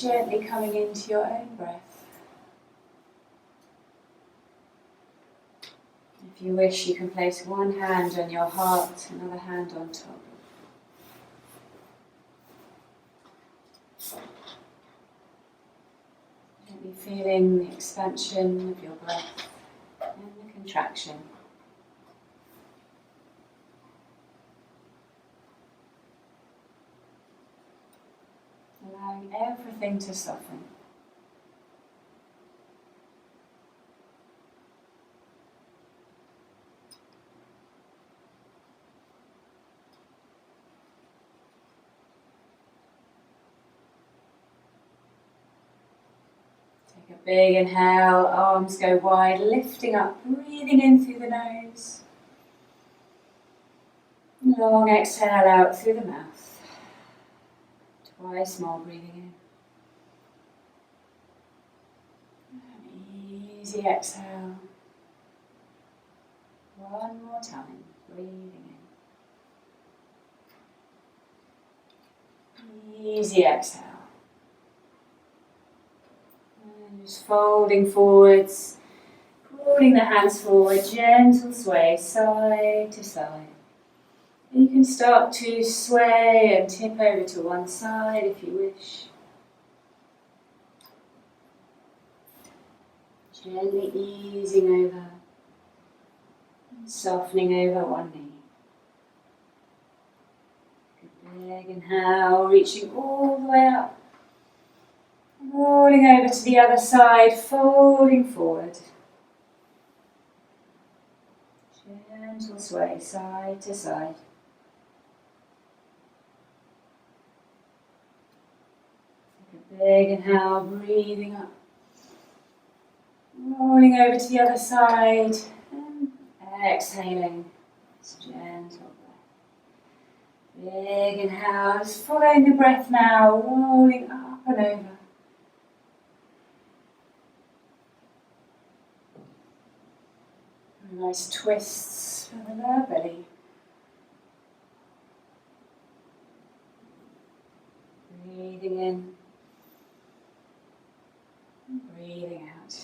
gently coming into your own breath. If you wish, you can place one hand on your heart, another hand on top. Gently feeling the expansion of your breath and the contraction. Allowing everything to soften. Take a big inhale, arms go wide, lifting up, breathing in through the nose. Long exhale out through the mouth. Twice more breathing in. And easy exhale. One more time, breathing in. Easy exhale. And just folding forwards, pulling the hands forward, gentle sway, side to side. And you can start to sway and tip over to one side if you wish. Gently easing over, and softening over one knee. Big inhale, reaching all the way up. Rolling over to the other side, folding forward. Gentle sway, side to side. Take a big inhale, breathing up. Rolling over to the other side and exhaling. It's gentle breath. Big inhale, just following the breath now, rolling up and over. Nice twists for the lower belly. Breathing in, and breathing out.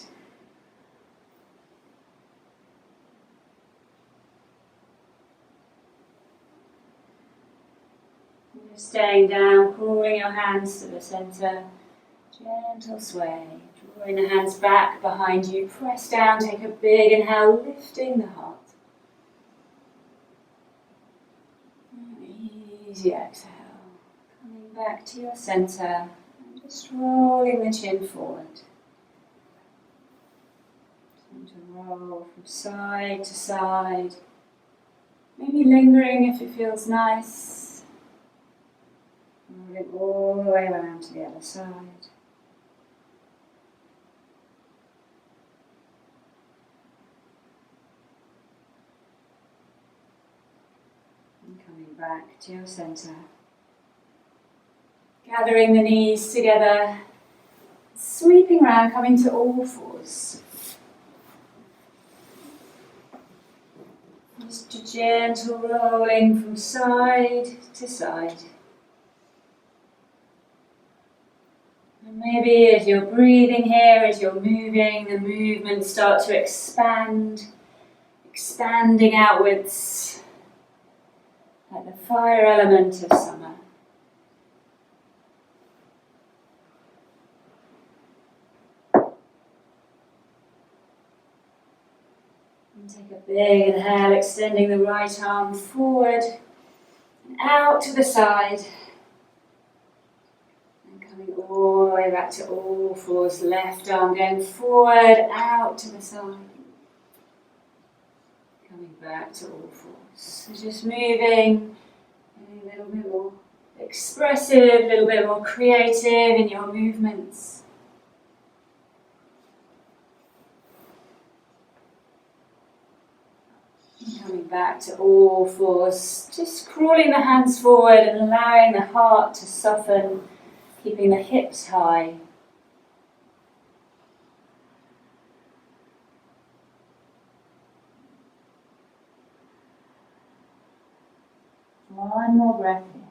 And you're staying down, pulling your hands to the center. Gentle sway. Drawing the hands back behind you, press down, take a big inhale, lifting the heart. And easy exhale, coming back to your center, and just rolling the chin forward. Time to roll from side to side, maybe lingering if it feels nice. Rolling all the way around to the other side. Coming back to your center. Gathering the knees together, sweeping around, coming to all fours. Just a gentle rolling from side to side. And maybe as you're breathing here, as you're moving, the movements start to expand, expanding outwards. Like the fire element of summer. And take a big inhale, extending the right arm forward and out to the side. And coming all the way back to all fours. Left arm going forward, out to the side. Coming back to all fours. So just moving a little bit more expressive, a little bit more creative in your movements. And coming back to all fours, just crawling the hands forward and allowing the heart to soften, keeping the hips high. One more breath here.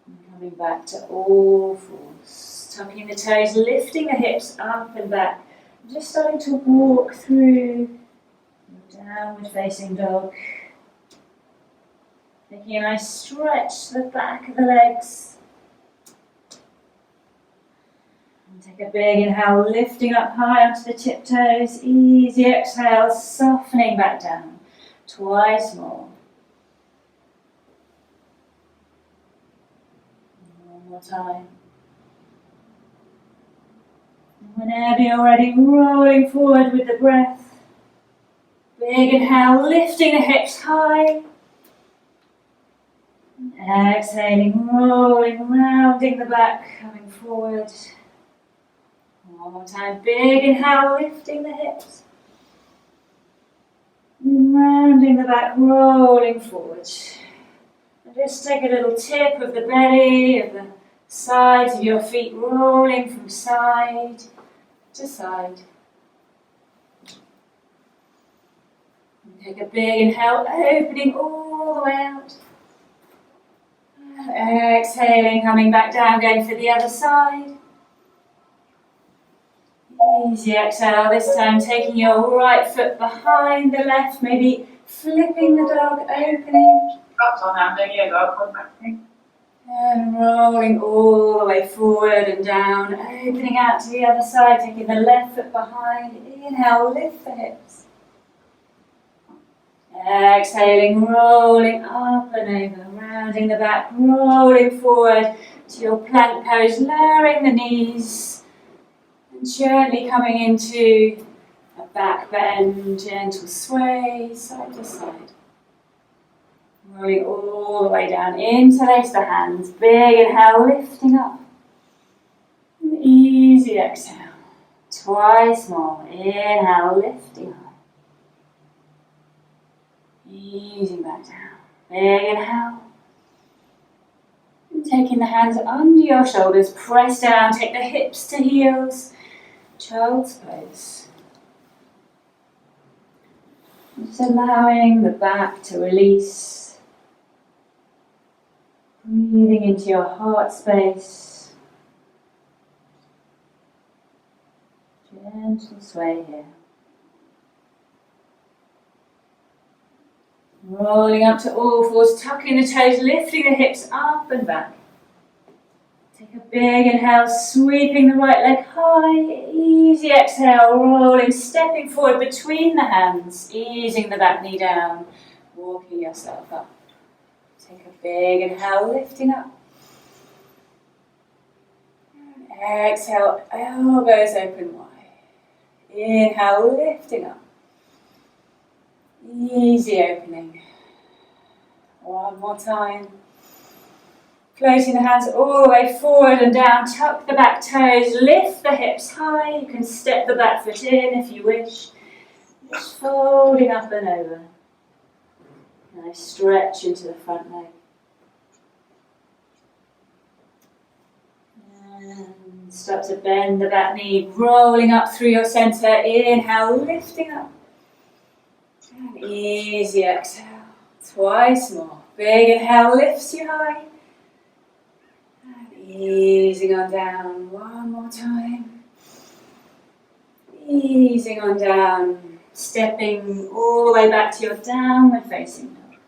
And Coming back to all fours. Tucking the toes, lifting the hips up and back. Just starting to walk through downward facing dog. Taking a nice stretch to the back of the legs. And take a big inhale, lifting up high onto the tiptoes. Easy exhale, softening back down. Twice more. One more time. And whenever you're ready, rolling forward with the breath. Big inhale, lifting the hips high. Exhaling, rolling, rounding the back, coming forward. One more time, big inhale, lifting the hips. And rounding the back, rolling forward. And just take a little tip of the belly, of the sides of your feet, rolling from side to side. And take a big inhale, opening all the way out. Exhaling, coming back down, going for the other side. Easy exhale, this time taking your right foot behind the left, maybe flipping the dog, opening. And rolling all the way forward and down, opening out to the other side, taking the left foot behind. Inhale, lift the hips. Exhaling, rolling up and over, rounding the back, rolling forward to your plank pose, lowering the knees and gently coming into a back bend, gentle sway, side to side. Rolling all the way down, interlace the hands, big inhale, lifting up. And easy exhale, twice more, inhale, lifting up. Easing back down. Big inhale. And taking the hands under your shoulders, press down, take the hips to heels. Child's pose. Just allowing the back to release. Breathing into your heart space. Gentle sway here. Rolling up to all fours, tucking the toes, lifting the hips up and back. Take a big inhale, sweeping the right leg high. Easy exhale, rolling, stepping forward between the hands, easing the back knee down, walking yourself up. Take a big inhale, lifting up. Exhale, elbows open wide. Inhale, lifting up. Easy opening. One more time. Floating the hands all the way forward and down. Tuck the back toes. Lift the hips high. You can step the back foot in if you wish. Just folding up and over. Nice stretch into the front leg. And start to bend the back knee. Rolling up through your centre. Inhale, lifting up. And easy exhale. Twice more. Big inhale lifts you high. And easing on down. One more time. Easing on down. Stepping all the way back to your downward facing dog.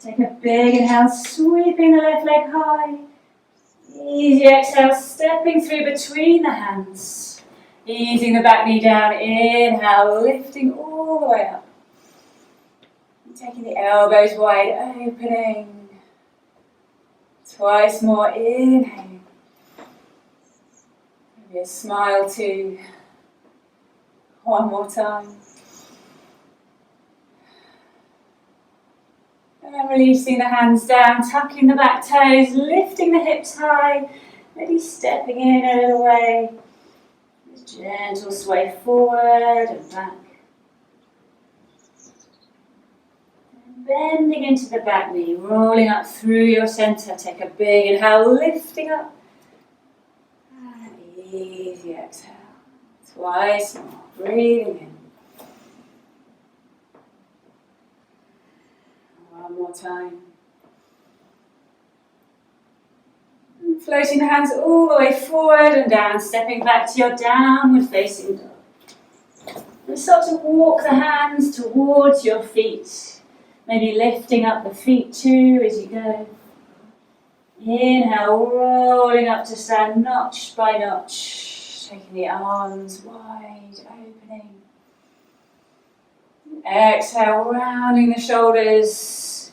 Take a big inhale, sweeping the left leg high. Easy exhale, stepping through between the hands. Easing the back knee down. Inhale, lifting all the way up. Taking the elbows wide, opening. Twice more, inhaling. Maybe a smile too. One more time. And releasing the hands down, tucking the back toes, lifting the hips high. Maybe stepping in a little way. Gentle sway forward and back. Bending into the back knee, rolling up through your centre. Take a big inhale, lifting up. And easy exhale. Twice more, breathing in. One more time. Floating the hands all the way forward and down, stepping back to your downward facing dog. And start to walk the hands towards your feet. Maybe lifting up the feet too as you go. Inhale, rolling up to stand notch by notch. Taking the arms wide, opening. Exhale, rounding the shoulders.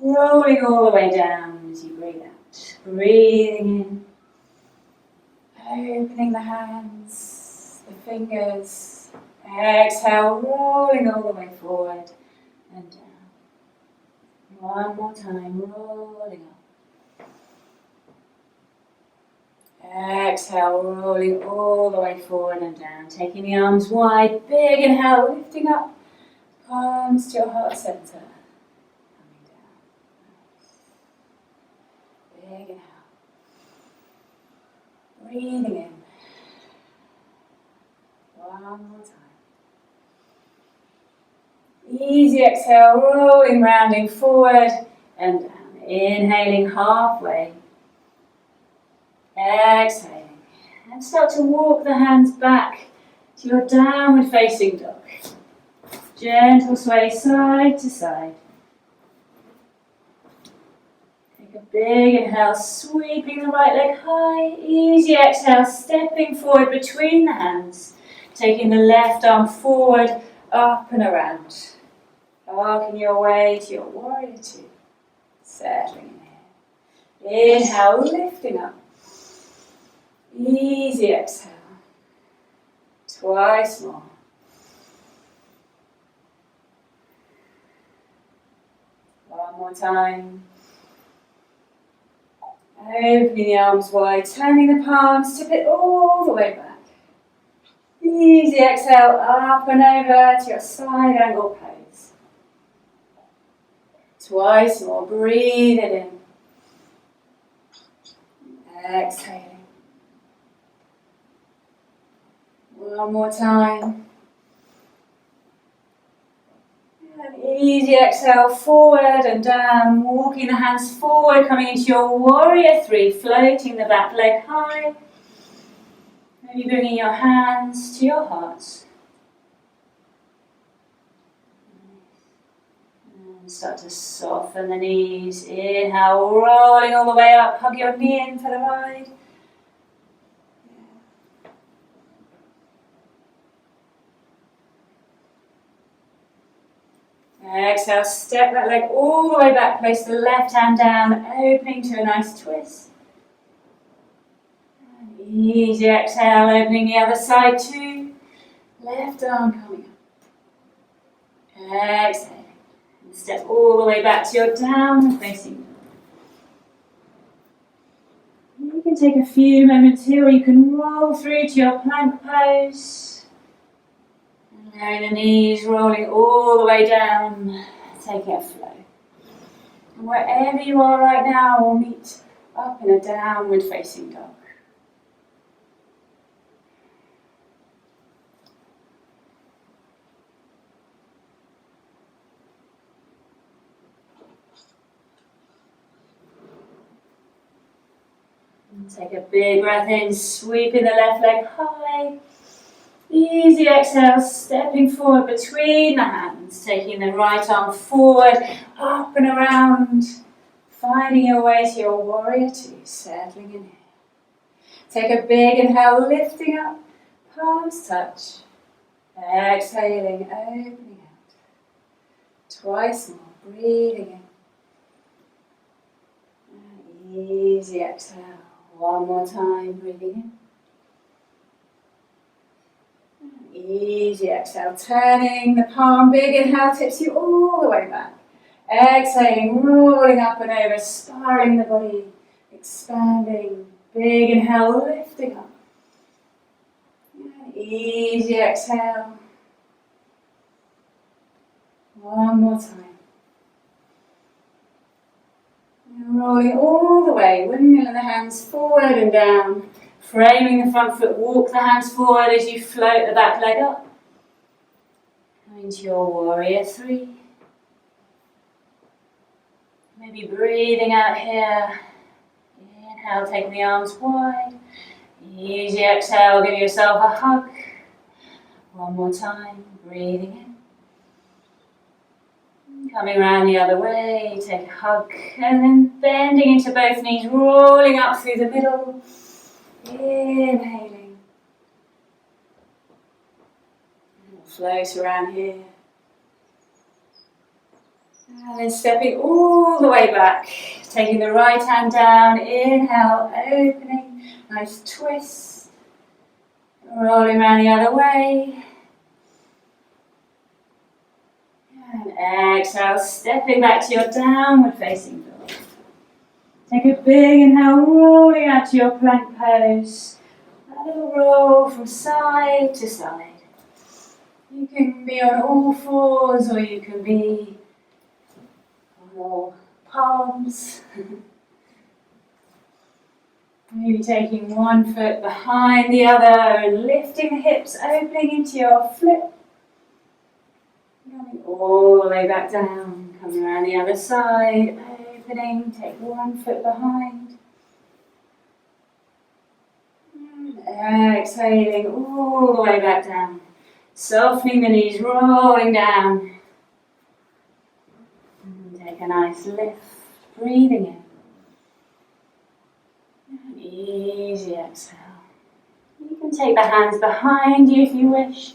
Rolling all the way down as you breathe out. Breathing in. Opening the hands, the fingers. Exhale, rolling all the way forward and down. One more time, rolling up. Exhale, rolling all the way forward and down. Taking the arms wide, big inhale, lifting up. Palms to your heart center. Coming down. Big inhale. Breathing in. One more time. Easy exhale, rolling, rounding forward and down. Inhaling halfway. Exhaling. And start to walk the hands back to your downward facing dog. Gentle sway side to side. Take a big inhale, sweeping the right leg high. Easy exhale, stepping forward between the hands. Taking the left arm forward, up and around. Arcing your way to your warrior two. Settling in here. Inhale, lifting up. Easy exhale. Twice more. One more time. Opening the arms wide, turning the palms, tip it all the way back. Easy exhale, up and over to your side angle pose. Twice more, breathe it in. Exhaling. One more time. And easy exhale, forward and down, walking the hands forward, coming into your warrior three, floating the back leg high. Maybe bringing your hands to your heart. And start to soften the knees. Inhale, rolling all the way up, hug your knee in for the ride. Exhale, step that leg all the way back, place the left hand down, opening to a nice twist. And easy exhale, opening the other side too. Left arm coming up. Exhale. And step all the way back to your downward facing dog. You can take a few moments here, or you can roll through to your plank pose. Lowering the knees, rolling all the way down, taking a flow. And wherever you are right now, we'll meet up in a downward facing dog. And take a big breath in, sweeping the left leg high. Easy exhale, stepping forward between the hands, taking the right arm forward, up and around, finding your way to your warrior two, settling in here. Take a big inhale, lifting up, palms touch, exhaling, opening out. Twice more, breathing in. And easy exhale, one more time, breathing in. Easy exhale, turning the palm, big inhale, tips you all the way back. Exhaling, rolling up and over, spiraling the body, expanding. Big inhale, lifting up. And easy exhale. One more time. And rolling all the way, windmilling the hands forward and down. Framing the front foot, walk the hands forward as you float the back leg up. Coming to your warrior three. Maybe breathing out here. Inhale, taking the arms wide. Easy exhale, give yourself a hug. One more time, breathing in. Coming around the other way, take a hug, and then bending into both knees, rolling up through the middle. Inhaling. And float around here. And then stepping all the way back, taking the right hand down, inhale, opening, nice twist. Rolling around the other way. And exhale, stepping back to your downward facing dog. Take a big inhale, rolling out to your plank pose. A little roll from side to side. You can be on all fours or you can be on all palms. Maybe taking one foot behind the other and lifting the hips, opening into your flip. Coming all the way back down, coming around the other side, opening, take one foot behind. And exhaling all the way back down. Softening the knees, rolling down. And take a nice lift, breathing in. And easy exhale. You can take the hands behind you if you wish.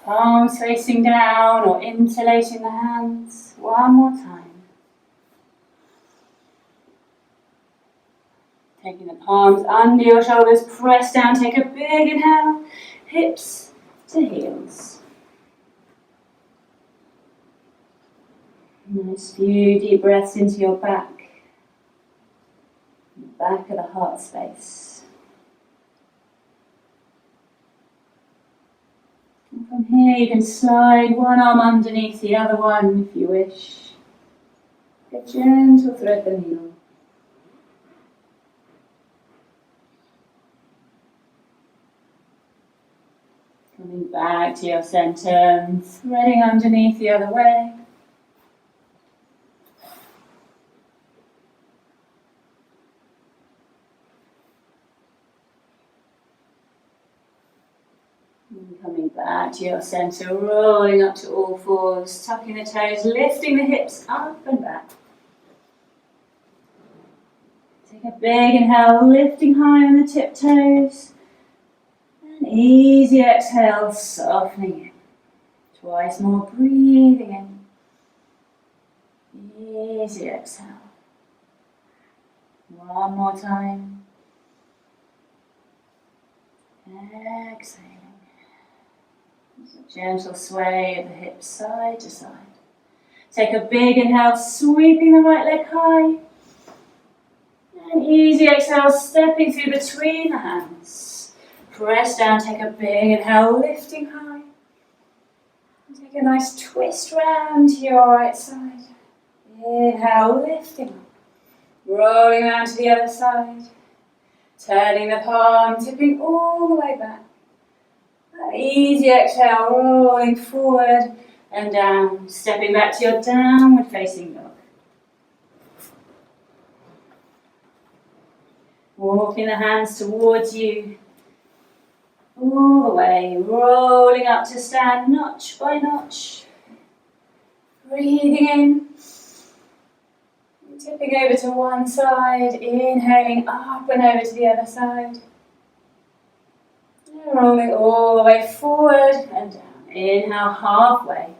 Palms facing down or interlacing the hands. One more time. Taking the palms under your shoulders, press down, take a big inhale. Hips to heels. Nice few deep breaths into your back. Back of the heart space. And from here you can slide one arm underneath the other one if you wish. A gentle thread the needle. Coming back to your center and threading underneath the other way. Coming back to your center, rolling up to all fours, tucking the toes, lifting the hips up and back. Take a big inhale, lifting high on the tiptoes. And easy exhale, softening it. Twice more, breathing in. Easy exhale. One more time. Exhaling. A gentle sway of the hips side to side. Take a big inhale, sweeping the right leg high. And easy exhale, stepping through between the hands. Press down, take a big inhale, lifting high. And take a nice twist round to your right side. Inhale, lifting up. Rolling around to the other side. Turning the palm, tipping all the way back. Easy exhale, rolling forward and down, stepping back to your downward facing dog. Walking the hands towards you, all the way, rolling up to stand notch by notch. Breathing in, tipping over to one side, inhaling up and over to the other side. Rolling all the way forward and down. Inhale halfway.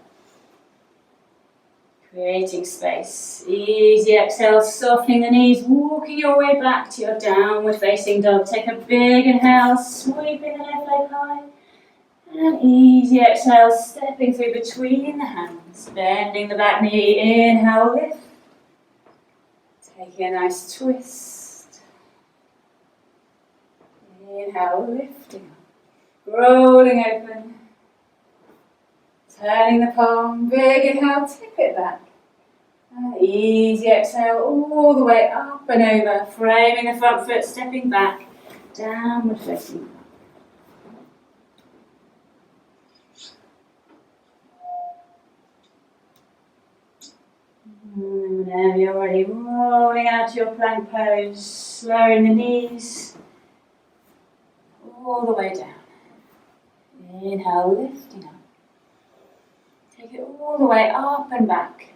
Creating space. Easy exhale, softening the knees, walking your way back to your downward facing dog. Take a big inhale, sweeping the left leg high. And easy exhale, stepping through between the hands. Bending the back knee, inhale, lift. Taking a nice twist. Inhale, lifting up. Rolling open, turning the palm, big inhale, tip it back. Easy exhale, all the way up and over, framing the front foot, stepping back, downward facing. And then you're already rolling out to your plank pose, lowering the knees all the way down. Inhale, lifting up. Take it all the way up and back.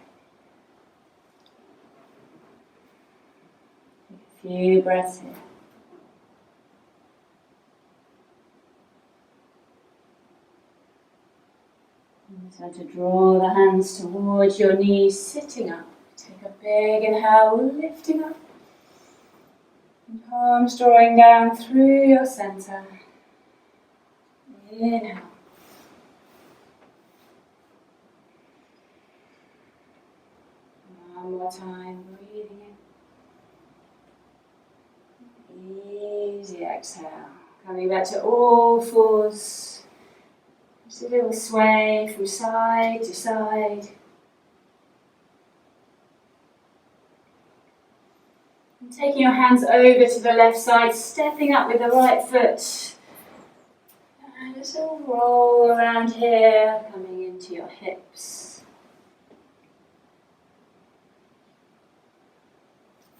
Take a few breaths here. So to draw the hands towards your knees, sitting up. Take a big inhale, lifting up. And palms drawing down through your center. Inhale. One more time, breathing in. Easy exhale. Coming back to all fours. Just a little sway from side to side. And taking your hands over to the left side, stepping up with the right foot. And just a roll around here, coming into your hips.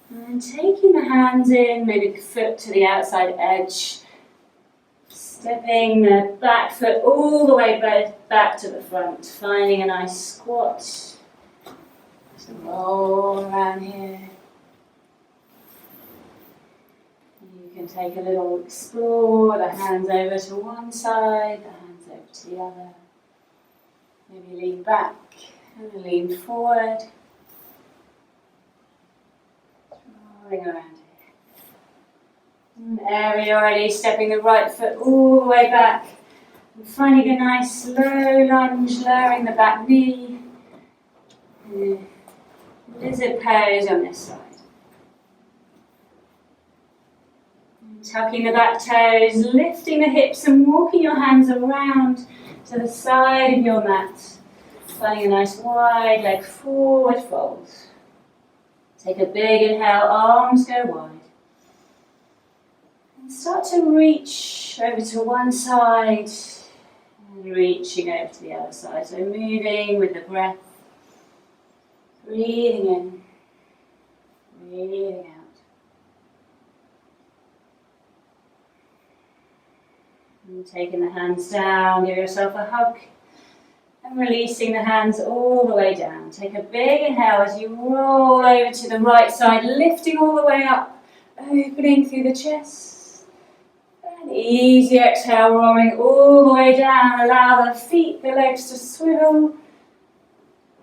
And taking the hands in, maybe the foot to the outside edge. Stepping the back foot all the way back to the front, finding a nice squat. Just roll around here. You can take a little explore, the hands over to one side, the hands over to the other. Maybe lean back and lean forward. Rolling around. There we are, already stepping the right foot all the way back. And finding a nice slow lunge, lowering the back knee. Lizard pose on this side. And tucking the back toes, lifting the hips and walking your hands around to the side of your mat. Finding a nice wide leg forward fold. Take a big inhale, arms go wide. Start to reach over to one side and reaching over to the other side. So moving with the breath, breathing in, breathing out. And taking the hands down, give yourself a hug and releasing the hands all the way down. Take a big inhale as you roll over to the right side, lifting all the way up, opening through the chest. Easy exhale, rolling all the way down. Allow the feet, the legs to swivel.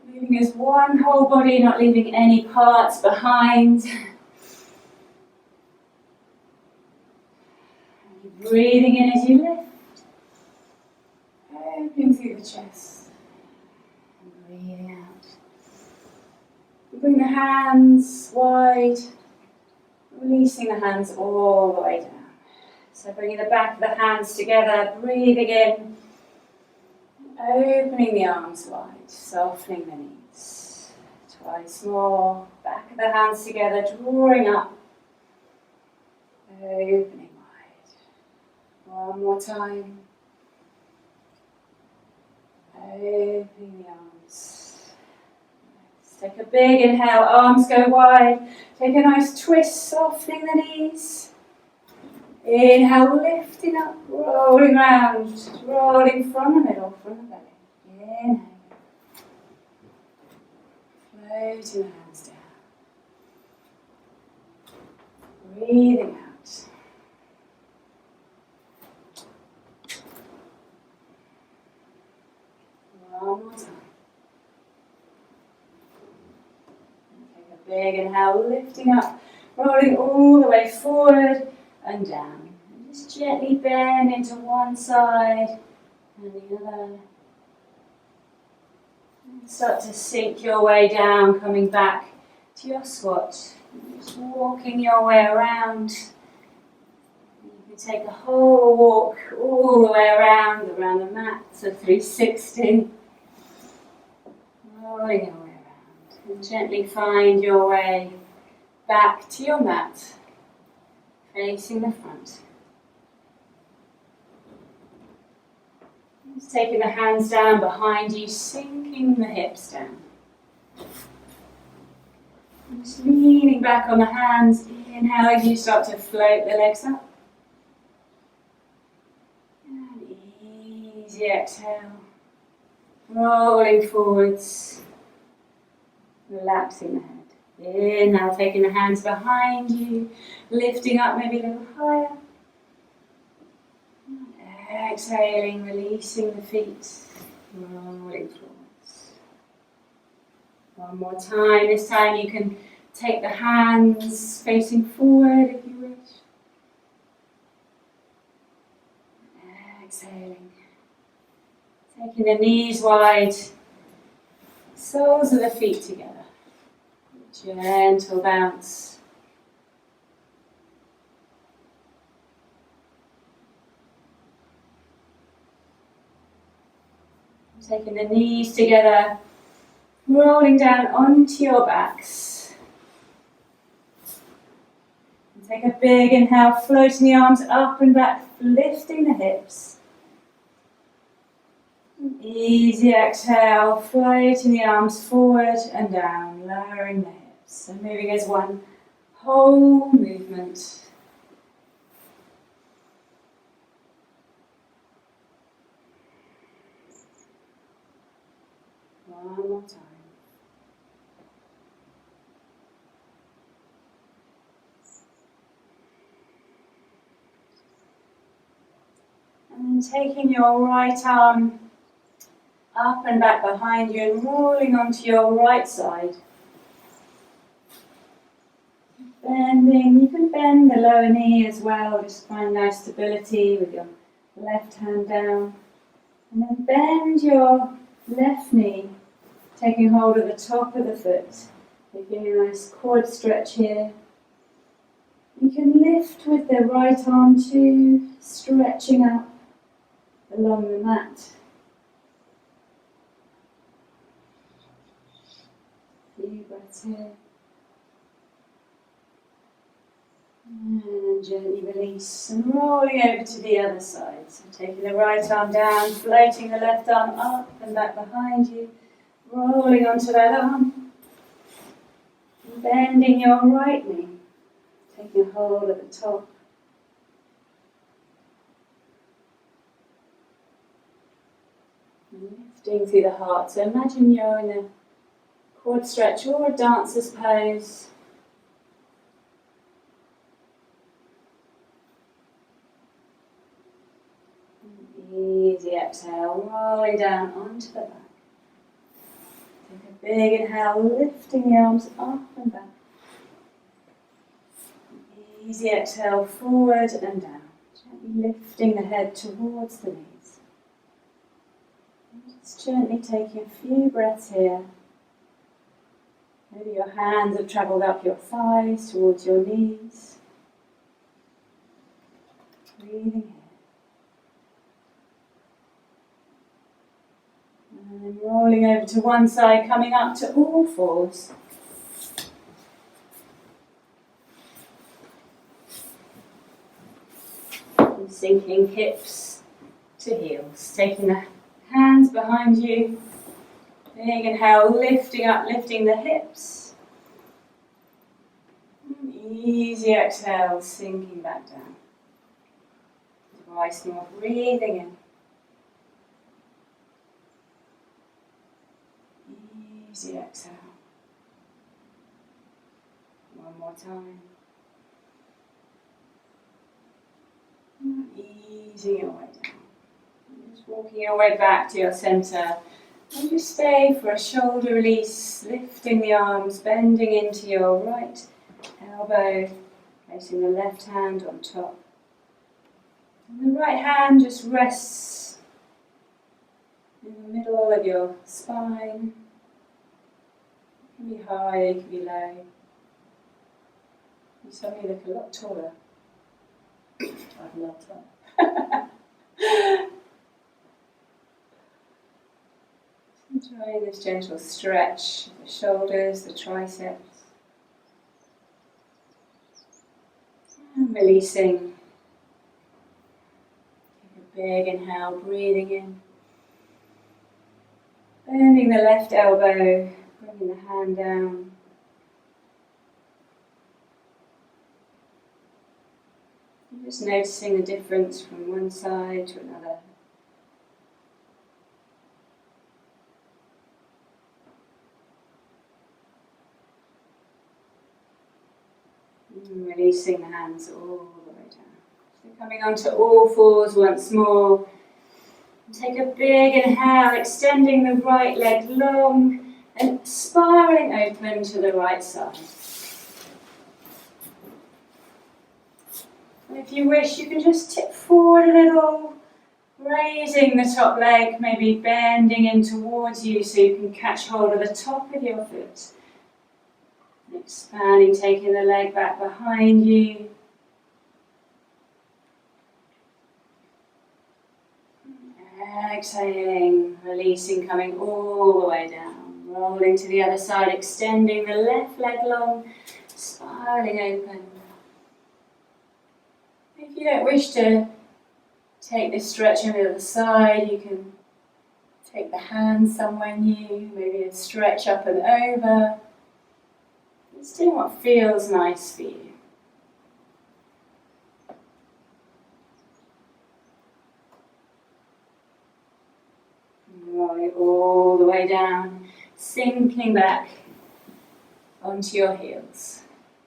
Moving as one whole body, not leaving any parts behind. Breathing in as you lift. Opening through the chest. And breathing out. Bring the hands wide. Releasing the hands all the way down. So bringing the back of the hands together, breathing in, opening the arms wide, softening the knees. Twice more, back of the hands together, drawing up, opening wide. One more time. Opening the arms. Take a big inhale, arms go wide. Take a nice twist, softening the knees. Inhale, lifting up, rolling round, rolling from the middle, from the belly. Inhale. Floating the hands down. Breathing out. One more time. Take a big inhale, lifting up, rolling all the way forward and down. And just gently bend into one side and the other. And start to sink your way down, coming back to your squat. Just walking your way around. You can take a whole walk all the way around the mat, so 360. Rolling your way around. And gently find your way back to your mat, facing the front. Just taking the hands down behind you, sinking the hips down. Just leaning back on the hands. Inhale as you start to float the legs up. And easy exhale. Rolling forwards. Relaxing the head. Inhale, taking the hands behind you. Lifting up maybe a little higher. Exhaling, releasing the feet. Rolling forwards. One more time. This time you can take the hands facing forward if you wish. Exhaling. Taking the knees wide. Soles of the feet together. Gentle bounce. Taking the knees together. Rolling down onto your backs. And take a big inhale, floating the arms up and back, lifting the hips. Easy exhale, floating the arms forward and down, lowering the hips. So moving as one whole movement. One more time. And then taking your right arm up and back behind you and rolling onto your right side. Bending, you can bend the lower knee as well, just find nice stability with your left hand down. And then bend your left knee, taking hold of the top of the foot, taking a nice quad stretch here. You can lift with the right arm too, stretching up along the mat. Few breaths here. And gently release and rolling over to the other side. So taking the right arm down, floating the left arm up and back behind you, rolling onto that arm. And bending your right knee, taking a hold at the top. And lifting through the heart. So imagine you're in a quad stretch or a dancer's pose. Easy exhale, rolling down onto the back. Take a big inhale, lifting the arms up and back. Easy exhale, forward and down. Gently lifting the head towards the knees. And just gently taking a few breaths here. Maybe your hands have travelled up your thighs towards your knees. Breathing in. And then rolling over to one side, coming up to all fours. And sinking hips to heels. Taking the hands behind you. Big inhale, lifting up, lifting the hips. And easy exhale, sinking back down. Twice more, breathing in. Easy exhale. One more time. And easing your way down. And just walking your way back to your centre. And just stay for a shoulder release, lifting the arms, bending into your right elbow, placing the left hand on top. And the right hand just rests in the middle of your spine. It can be high, it can be low. You suddenly look a lot taller. I'd love that. Enjoy this gentle stretch of the shoulders, the triceps. And releasing. Take a big inhale, breathing in. Bending the left elbow, bringing the hand down. Just noticing the difference from one side to another. And releasing the hands all the way down. So coming onto all fours once more. Take a big inhale, extending the right leg long and spiraling open to the right side. And if you wish, you can just tip forward a little, raising the top leg, maybe bending in towards you so you can catch hold of the top of your foot. Expanding, taking the leg back behind you. Exhaling, releasing, coming all the way down. Rolling to the other side, extending the left leg long, spiraling open. If you don't wish to take this stretch on the other side, you can take the hands somewhere new, maybe a stretch up and over. Just doing what feels nice for you. Rolling all the way down, sinking back onto your heels.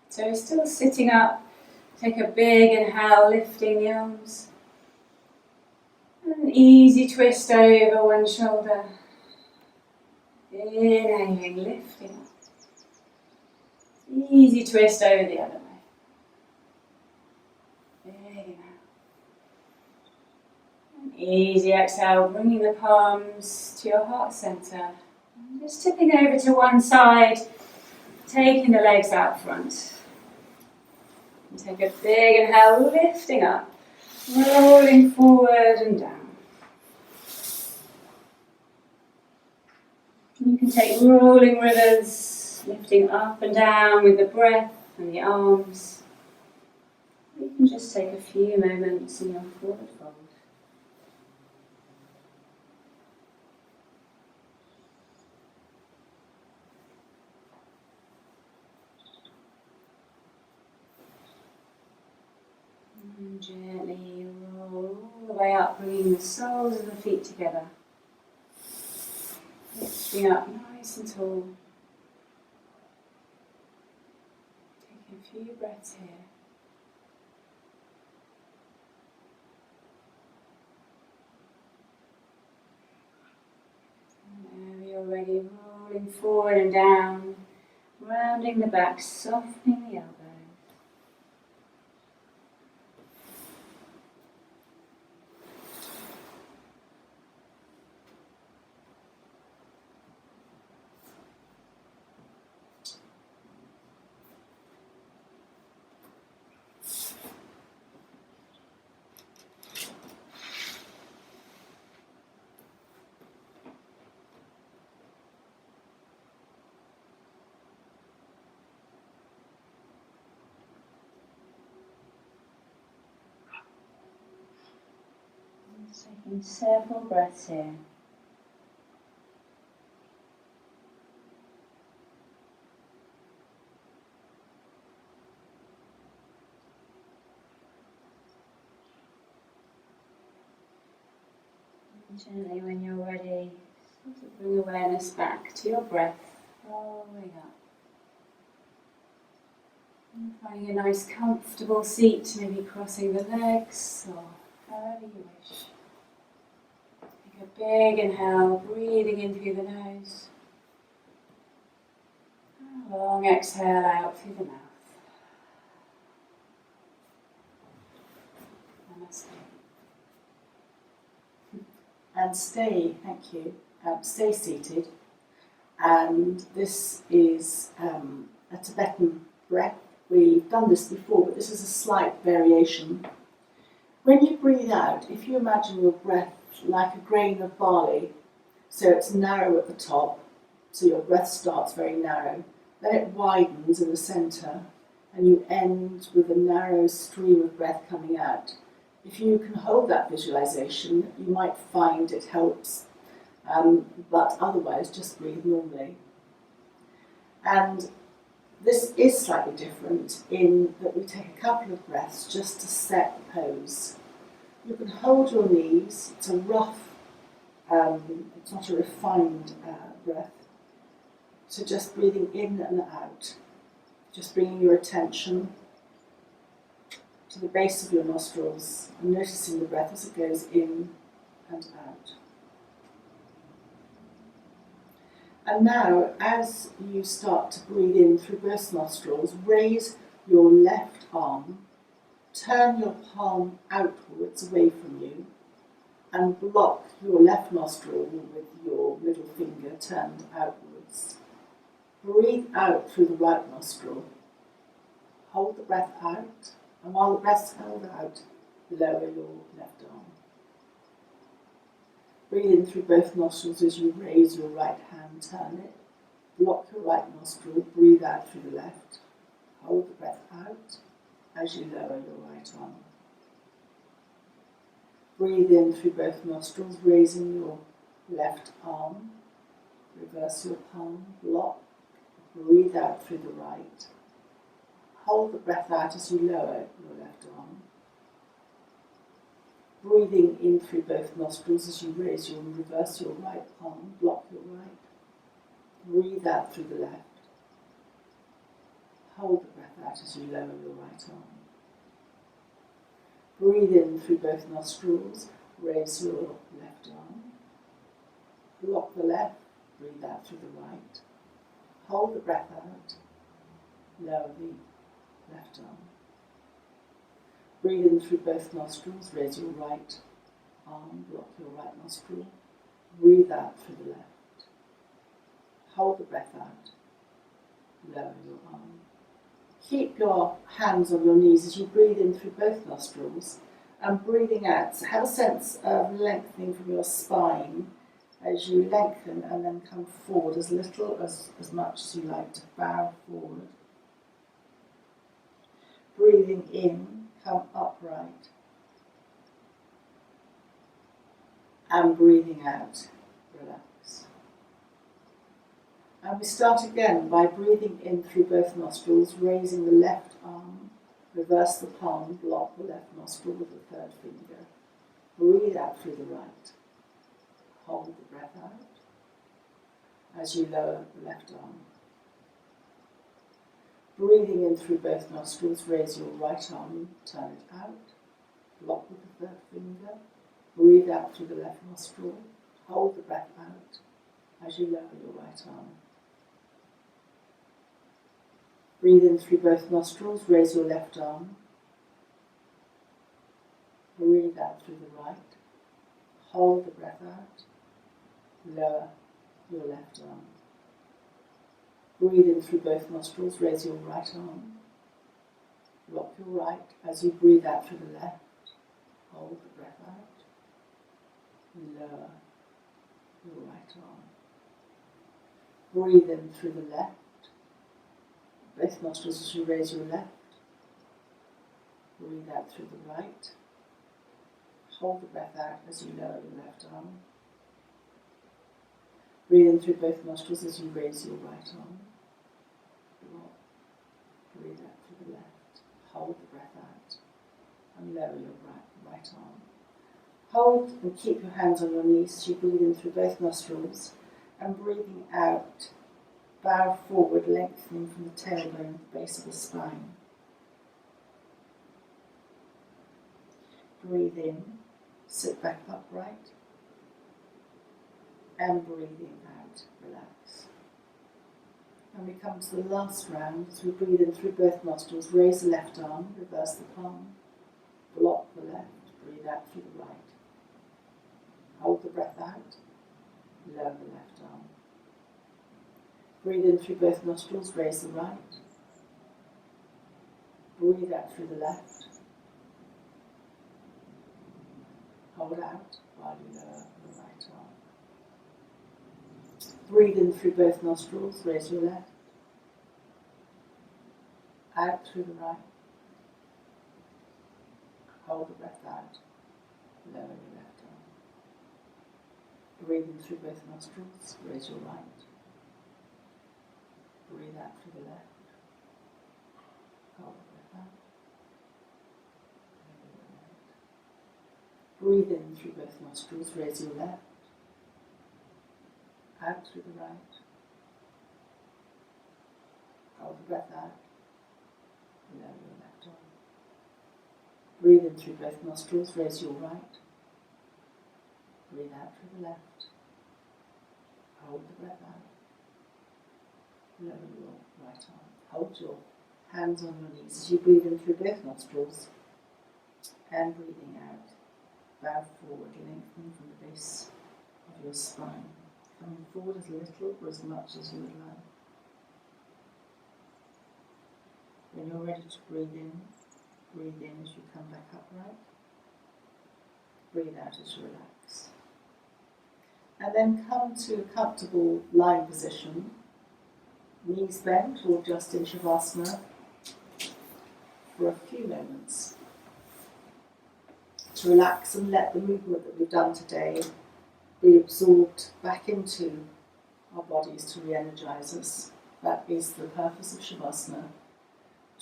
So still sitting up, take a big inhale, lifting the arms. An easy twist over one shoulder. Inhaling, lifting up. Easy twist over the other way. Big inhale. And easy exhale, bringing the palms to your heart center. And just tipping over to one side, taking the legs out front. And take a big inhale, lifting up, rolling forward and down. You can take rolling rivers, lifting up and down with the breath and the arms. You can just take a few moments in your forward fold. And gently roll all the way up, bringing the soles of the feet together. Lifting up nice and tall. Taking a few breaths here. And whenever you're ready, rolling forward and down, rounding the back, softening the elbows. Taking several breaths here. And gently, when you're ready, sort of bring awareness back to your breath, rolling up. And finding a nice comfortable seat, maybe crossing the legs or however you wish. Take a big inhale, breathing in through the nose. And a long exhale out through the mouth. Namaste. And stay, thank you, stay seated. And this is a Tibetan breath. We've done this before, but this is a slight variation. When you breathe out, if you imagine your breath like a grain of barley, so it's narrow at the top, so your breath starts very narrow, then it widens in the centre, and you end with a narrow stream of breath coming out. If you can hold that visualization, you might find it helps, but otherwise just breathe normally. And This is slightly different in that we take a couple of breaths just to set the pose. You can hold your knees. It's a rough, it's not a refined breath. So just breathing in and out, just bringing your attention to the base of your nostrils and noticing the breath as it goes in and out. And now, as you start to breathe in through both nostrils, raise your left arm, turn your palm outwards away from you, and block your left nostril with your middle finger turned outwards. Breathe out through the right nostril. Hold the breath out, and while the breath's held out, lower your left arm. Breathe in through both nostrils as you raise your right hand, turn it. Block your right nostril, breathe out through the left. Hold the breath out as you lower your right arm. Breathe in through both nostrils, raising your left arm. Reverse your palm, block. Breathe out through the right. Hold the breath out as you lower your left arm. Breathing in through both nostrils as you raise your and reverse your right palm, block your right. Breathe out through the left. Hold the breath out as you lower your right arm. Breathe in through both nostrils, raise your left arm. Block the left, breathe out through the right. Hold the breath out, lower the left arm. Breathe in through both nostrils, raise your right arm, block your right nostril. Breathe out through the left. Hold the breath out, lower your arm. Keep your hands on your knees as you breathe in through both nostrils and breathing out. So have a sense of lengthening from your spine as you lengthen and then come forward as little as much as you like to bow forward. Breathing in, come upright. And breathing out, relax. And we start again by breathing in through both nostrils, raising the left arm, reverse the palm, block the left nostril with the third finger. Breathe out through the right. Hold the breath out as you lower the left arm. Breathing in through both nostrils, raise your right arm, turn it out, block with the third finger. Breathe out through the left nostril, hold the breath out as you lower your right arm. Breathe in through both nostrils, raise your left arm. Breathe out through the right, hold the breath out, lower your left arm. Breathe in through both nostrils, raise your right arm. Block your right as you breathe out through the left, hold the breath out, lower your right arm. Breathe in through the left, both nostrils as you raise your left. Breathe out through the right. Hold the breath out as you lower your left arm. Breathe in through both nostrils as you raise your right arm. Block. Breathe out through the left. Hold the breath out and lower your right arm. Hold and keep your hands on your knees as you breathe in through both nostrils and breathing out. Bow forward, lengthening from the tailbone to the base of the spine. Breathe in, sit back upright, and breathing out, relax. And we come to the last round as we breathe in through both nostrils, raise the left arm, reverse the palm, block the left, breathe out through the right. Hold the breath out, lower the left arm. Breathe in through both nostrils, raise the right. Breathe out through the left. Hold out while you lower the right arm. Breathe in through both nostrils, raise your left. Out through the right. Hold the breath out, lower your left arm. Breathe in through both nostrils, raise your right. Breathe out through the left. Breathe in through both nostrils, raise your left. Out through the right. Hold the breath out. Lower your left arm. Breathe in through both nostrils, raise your right. Breathe out through the left. Hold the breath out. Lower your right arm. Hold your hands on your knees as you breathe in through both nostrils and breathing out. Bow forward, lengthening from the base of your spine. Coming forward as little or as much as you would like. When you're ready to breathe in as you come back upright. Breathe out as you relax. And then come to a comfortable lying position. Knees bent or just in Shavasana for a few moments. To relax and let the movement that we've done today be absorbed back into our bodies to re-energize us. That is the purpose of Shavasana,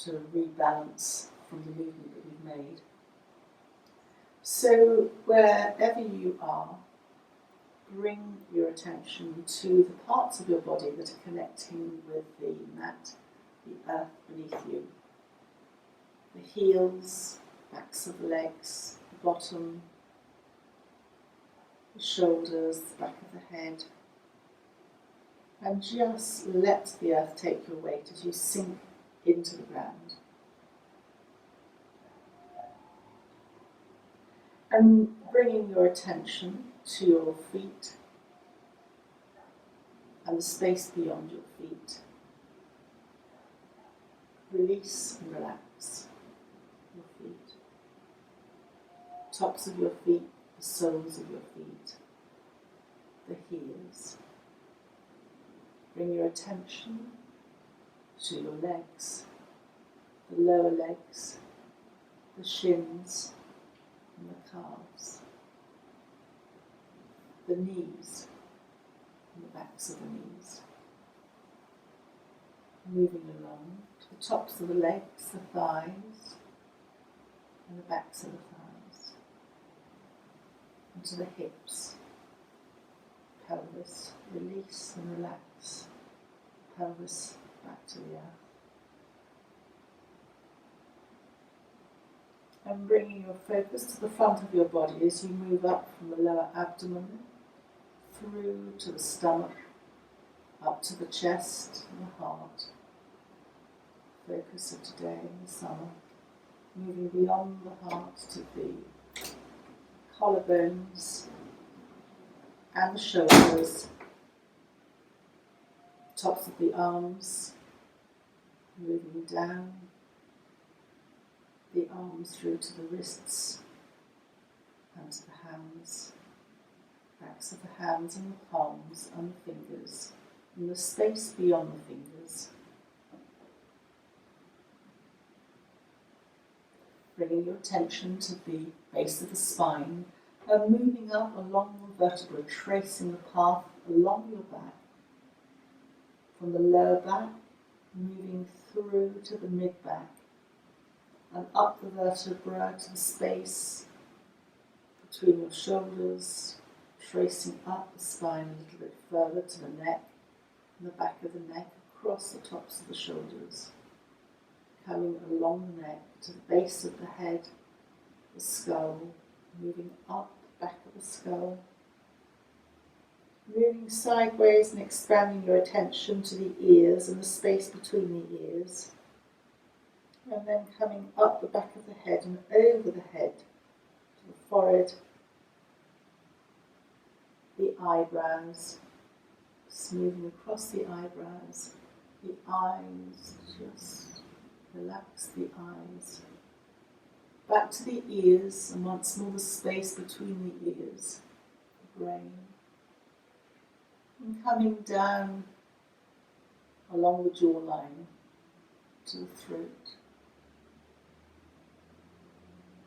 to rebalance from the movement that we've made. So wherever you are, bring your attention to the parts of your body that are connecting with the mat, the earth beneath you. The heels, backs of the legs, the bottom, the shoulders, the back of the head. And just let the earth take your weight as you sink into the ground. And bringing your attention to your feet and the space beyond your feet. Release and relax your feet. Tops of your feet, the soles of your feet, the heels. Bring your attention to your legs, the lower legs, the shins and the calves, the knees and the backs of the knees. Moving along to the tops of the legs, the thighs and the backs of the thighs, and to the hips, pelvis. Release and relax, pelvis back to the earth. And bringing your focus to the front of your body as you move up from the lower abdomen, through to the stomach, up to the chest and the heart. Focus of today in the summer, moving beyond the heart to the collarbones and the shoulders, tops of the arms, moving down the arms through to the wrists and to the hands, backs of the hands and the palms and the fingers, and the space beyond the fingers. Bringing your attention to the base of the spine and moving up along the vertebra, tracing the path along your back, from the lower back, moving through to the mid-back, and up the vertebra to the space between your shoulders, tracing up the spine a little bit further to the neck, and the back of the neck, across the tops of the shoulders, coming along the neck to the base of the head, the skull, moving up the back of the skull, moving sideways and expanding your attention to the ears and the space between the ears, and then coming up the back of the head and over the head to the forehead, the eyebrows, smoothing across the eyebrows, the eyes, just relax the eyes, back to the ears, and once more the space between the ears, the brain, and coming down along the jawline to the throat.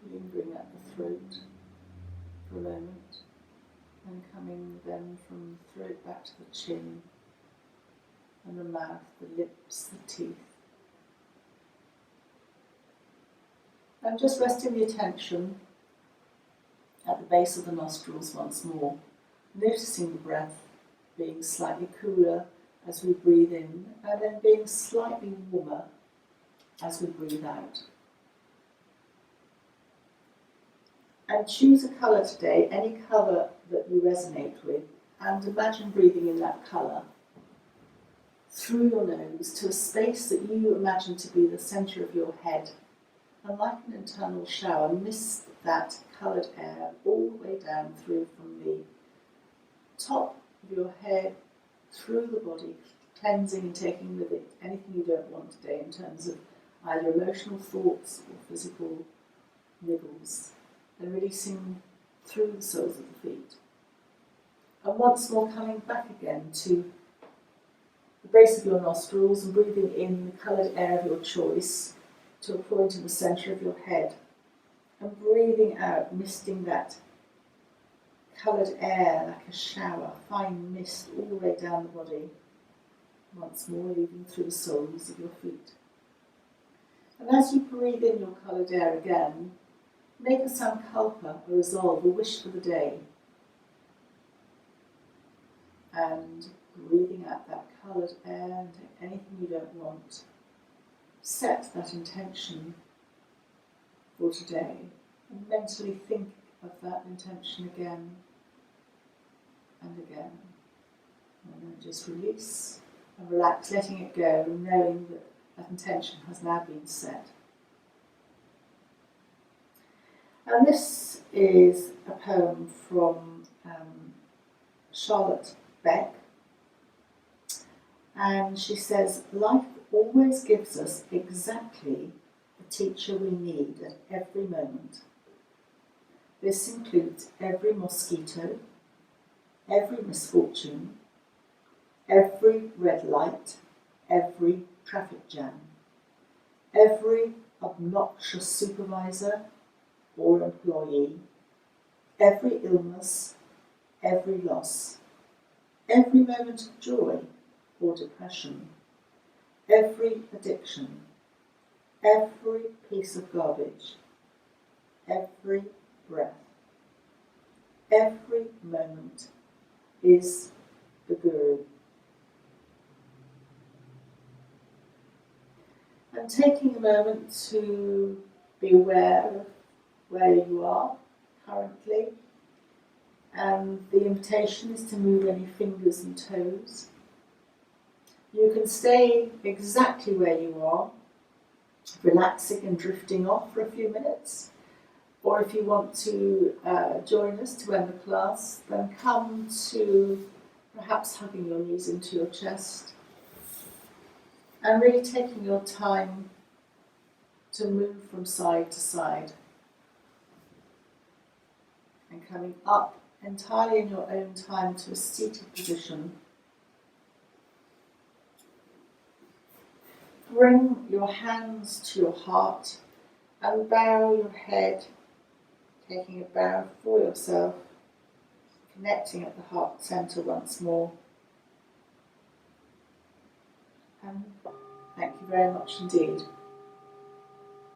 Lingering at the throat for a moment, and coming then from the throat back to the chin and the mouth, the lips, the teeth. And just resting the attention at the base of the nostrils once more, noticing the breath being slightly cooler as we breathe in and then being slightly warmer as we breathe out. And choose a colour today, any colour that you resonate with, and imagine breathing in that colour through your nose to a space that you imagine to be the centre of your head. And like an internal shower, mist that coloured air all the way down through from the top of your head through the body, cleansing and taking with it anything you don't want today in terms of either emotional thoughts or physical niggles, and releasing through the soles of the feet. And once more coming back again to the base of your nostrils and breathing in the coloured air of your choice to a point in the centre of your head, and breathing out, misting that coloured air like a shower, fine mist all the way down the body, once more leading through the soles of your feet. And as you breathe in your coloured air again, make a sankalpa, a resolve, a wish for the day. And breathing out that coloured air and anything you don't want, set that intention for today and mentally think of that intention again and again. And then just release and relax, letting it go and knowing that that intention has now been set. And this is a poem from Charlotte Beck, and she says, "Life always gives us exactly the teacher we need at every moment. This includes every mosquito, every misfortune, every red light, every traffic jam, every obnoxious supervisor or employee, every illness, every loss, every moment of joy or depression, every addiction, every piece of garbage, every breath, every moment is the Guru." And taking a moment to be aware of where you are currently, and the invitation is to move any fingers and toes. You can stay exactly where you are, relaxing and drifting off for a few minutes, or if you want to join us to end the class, then come to perhaps hugging your knees into your chest and really taking your time to move from side to side and coming up entirely in your own time to a seated position. Bring your hands to your heart and bow your head, taking a bow for yourself, connecting at the heart centre once more. And thank you very much indeed.